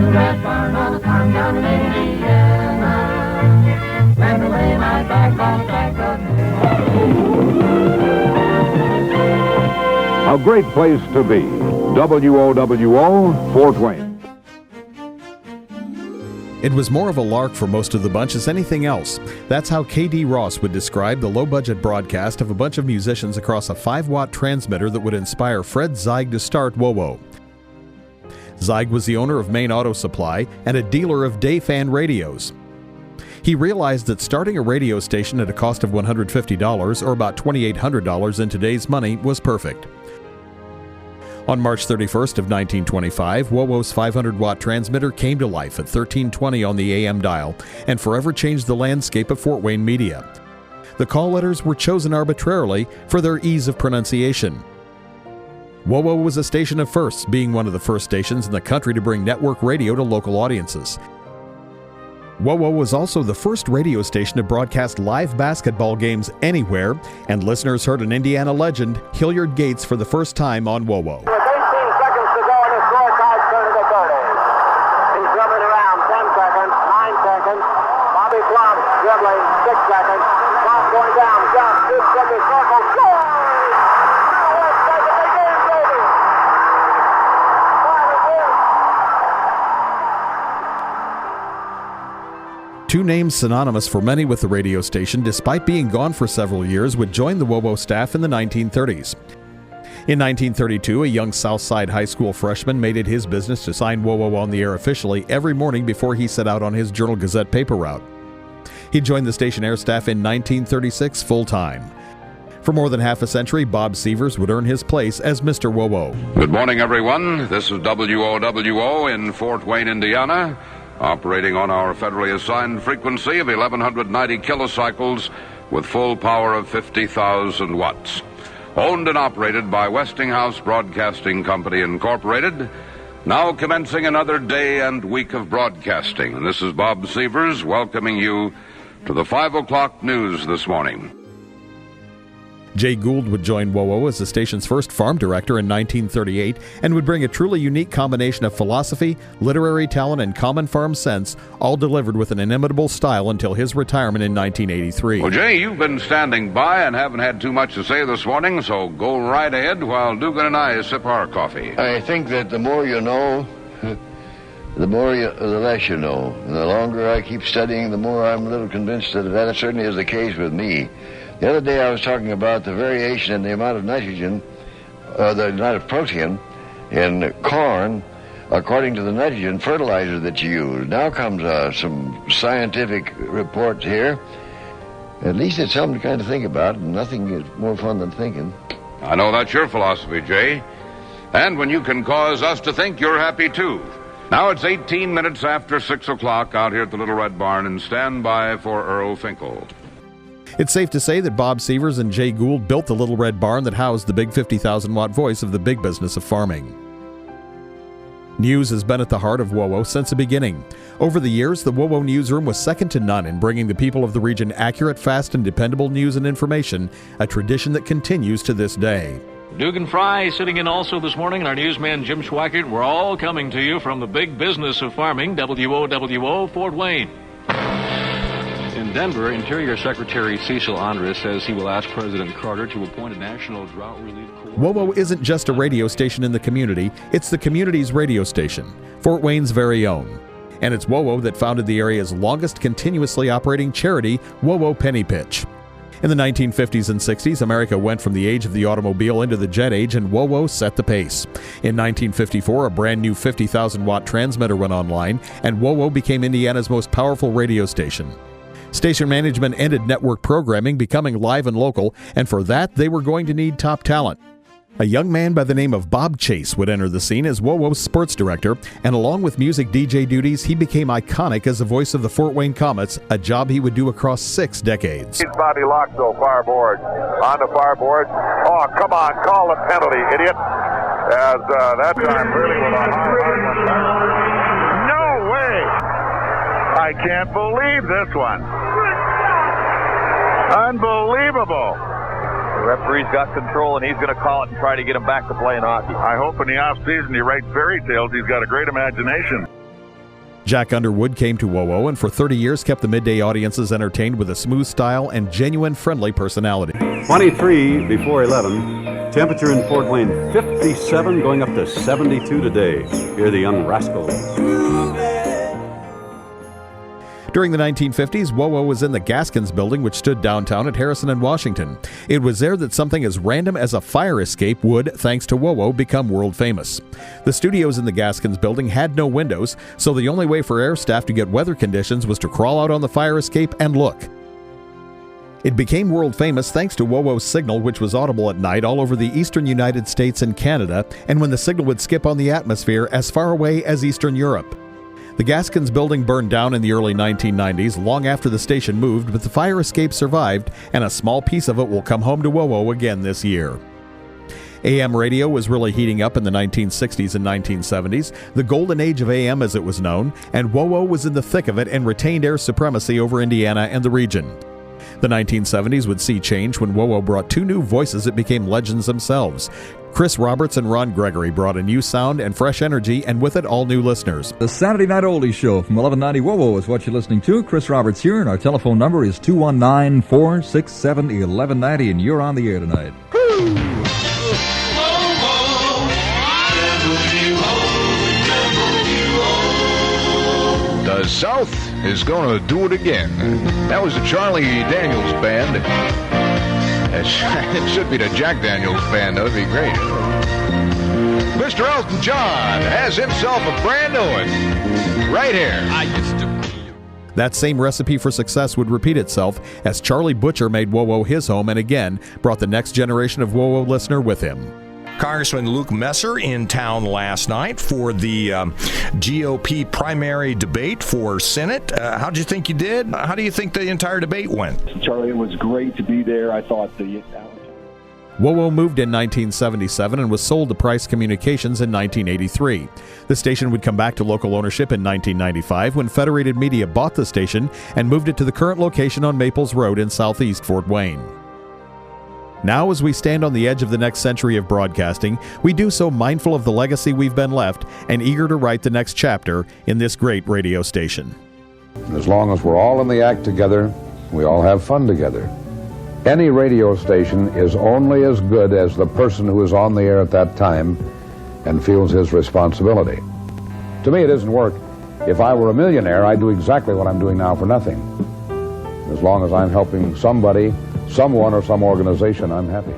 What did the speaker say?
little red barn on a farm down in Indiana. When to lay my back on back of A great place to be. WOWO, Fort Wayne. It was more of a lark for most of the bunch as anything else. That's how K.D. Ross would describe the low-budget broadcast of a bunch of musicians across a 5-watt transmitter that would inspire Fred Zeig to start WOWO. Zeig was the owner of Maine Auto Supply and a dealer of Day-Fan radios. He realized that starting a radio station at a cost of $150, or about $2,800 in today's money, was perfect. On March 31st of 1925, WOWO's 500-watt transmitter came to life at 1320 on the AM dial and forever changed the landscape of Fort Wayne media. The call letters were chosen arbitrarily for their ease of pronunciation. WOWO was a station of firsts, being one of the first stations in the country to bring network radio to local audiences. WOWO was also the first radio station to broadcast live basketball games anywhere, and listeners heard an Indiana legend, Hilliard Gates, for the first time on WOWO. With 18 seconds to go and the scorecard turned to 30. He's dribbling around 10 seconds, 9 seconds. Bobby Plum dribbling 6 seconds. Plum going down, jump, shoots from the circle, scores! Now let's take it, the game's over. Two names synonymous for many with the radio station, despite being gone for several years, would join the WOWO staff in the 1930s. In 1932, a young Southside High School freshman made it his business to sign WOWO on the air officially every morning before he set out on his Journal-Gazette paper route. He joined the station air staff in 1936 full-time. For more than half a century, Bob Sievers would earn his place as Mr. WOWO. Good morning, everyone. This is WOWO in Fort Wayne, Indiana, operating on our federally assigned frequency of 1,190 kilocycles with full power of 50,000 watts. Owned and operated by Westinghouse Broadcasting Company, Incorporated. Now commencing another day and week of broadcasting. And this is Bob Sievers welcoming you to the 5 o'clock news this morning. Jay Gould would join WOWO as the station's first farm director in 1938 and would bring a truly unique combination of philosophy, literary talent, and common farm sense, all delivered with an inimitable style until his retirement in 1983. Well, Jay, you've been standing by and haven't had too much to say this morning, so go right ahead while Dugan and I sip our coffee. I think that the more you know, the less you know. And the longer I keep studying, the more I'm a little convinced that certainly is the case with me. The other day I was talking about the variation in the amount of nitrogen, the amount of protein in corn according to the nitrogen fertilizer that you use. Now comes some scientific report here. At least it's something to kind of think about, and nothing is more fun than thinking. I know that's your philosophy, Jay. And when you can cause us to think, you're happy too. Now it's 18 minutes after 6 o'clock out here at the Little Red Barn, and stand by for Earl Finkel. It's safe to say that Bob Sievers and Jay Gould built the Little Red Barn that housed the big 50,000-watt voice of the big business of farming. News has been at the heart of WOWO since the beginning. Over the years, the WOWO newsroom was second to none in bringing the people of the region accurate, fast, and dependable news and information, a tradition that continues to this day. Dugan Fry sitting in also this morning, and our newsman Jim Schweikert. We're all coming to you from the big business of farming, WOWO Fort Wayne. In Denver, Interior Secretary Cecil Andres says he will ask President Carter to appoint a national drought relief corps. WOWO isn't just a radio station in the community, it's the community's radio station, Fort Wayne's very own. And it's WOWO that founded the area's longest continuously operating charity, WOWO Penny Pitch. In the 1950s and 60s, America went from the age of the automobile into the jet age, and WOWO set the pace. In 1954, a brand new 50,000-watt transmitter went online, and WOWO became Indiana's most powerful radio station. Station management ended network programming, becoming live and local, and for that, they were going to need top talent. A young man by the name of Bob Chase would enter the scene as WOWO's sports director, and along with music DJ duties, he became iconic as the voice of the Fort Wayne Comets, a job he would do across 6 decades. It's Bobby Loxo, fireboard. On the fireboard. Oh, come on, call the penalty, idiot. As that time really was a hard one. No way! I can't believe this one. Unbelievable. The referee's got control, and he's going to call it and try to get him back to playing hockey. I hope in the off-season he writes fairy tales. He's got a great imagination. Jack Underwood came to WOWO and for 30 years kept the midday audiences entertained with a smooth style and genuine friendly personality. 23 before 11. Temperature in Fort Wayne 57, going up to 72 today. Here are the Young Rascals. During the 1950s, WOWO was in the Gaskins building, which stood downtown at Harrison and Washington. It was there that something as random as a fire escape would, thanks to WOWO, become world famous. The studios in the Gaskins building had no windows, so the only way for air staff to get weather conditions was to crawl out on the fire escape and look. It became world famous thanks to WOWO's signal, which was audible at night all over the eastern United States and Canada, and when the signal would skip on the atmosphere as far away as Eastern Europe. The Gaskins building burned down in the early 1990s, long after the station moved, but the fire escape survived, and a small piece of it will come home to WOWO again this year. AM radio was really heating up in the 1960s and 1970s, the golden age of AM as it was known, and WOWO was in the thick of it and retained air supremacy over Indiana and the region. The 1970s would see change when WOWO brought two new voices that became legends themselves. Chris Roberts and Ron Gregory brought a new sound and fresh energy, and with it, all new listeners. The Saturday Night Oldies Show from 1190 WOWO is what you're listening to. Chris Roberts here, and our telephone number is 219-467-1190, and you're on the air tonight. The South is going to do it again. That was the Charlie Daniels Band. It should be the Jack Daniels Band. That would be great. Mr. Elton John has himself a brand new one right here. That same recipe for success would repeat itself as Charlie Butcher made WOWO his home and again brought the next generation of WOWO listener with him. Congressman Luke Messer in town last night for the GOP primary debate for Senate. How did you think you did? How do you think the entire debate went? Charlie, it was great to be there. I thought WOWO moved in 1977 and was sold to Price Communications in 1983. The station would come back to local ownership in 1995 when Federated Media bought the station and moved it to the current location on Maples Road in southeast Fort Wayne. Now, as we stand on the edge of the next century of broadcasting, we do so mindful of the legacy we've been left and eager to write the next chapter in this great radio station. As long as we're all in the act together, we all have fun together. Any radio station is only as good as the person who is on the air at that time and feels his responsibility. To me, it isn't work. If I were a millionaire, I'd do exactly what I'm doing now for nothing. As long as I'm helping somebody, someone, or some organization, I'm happy.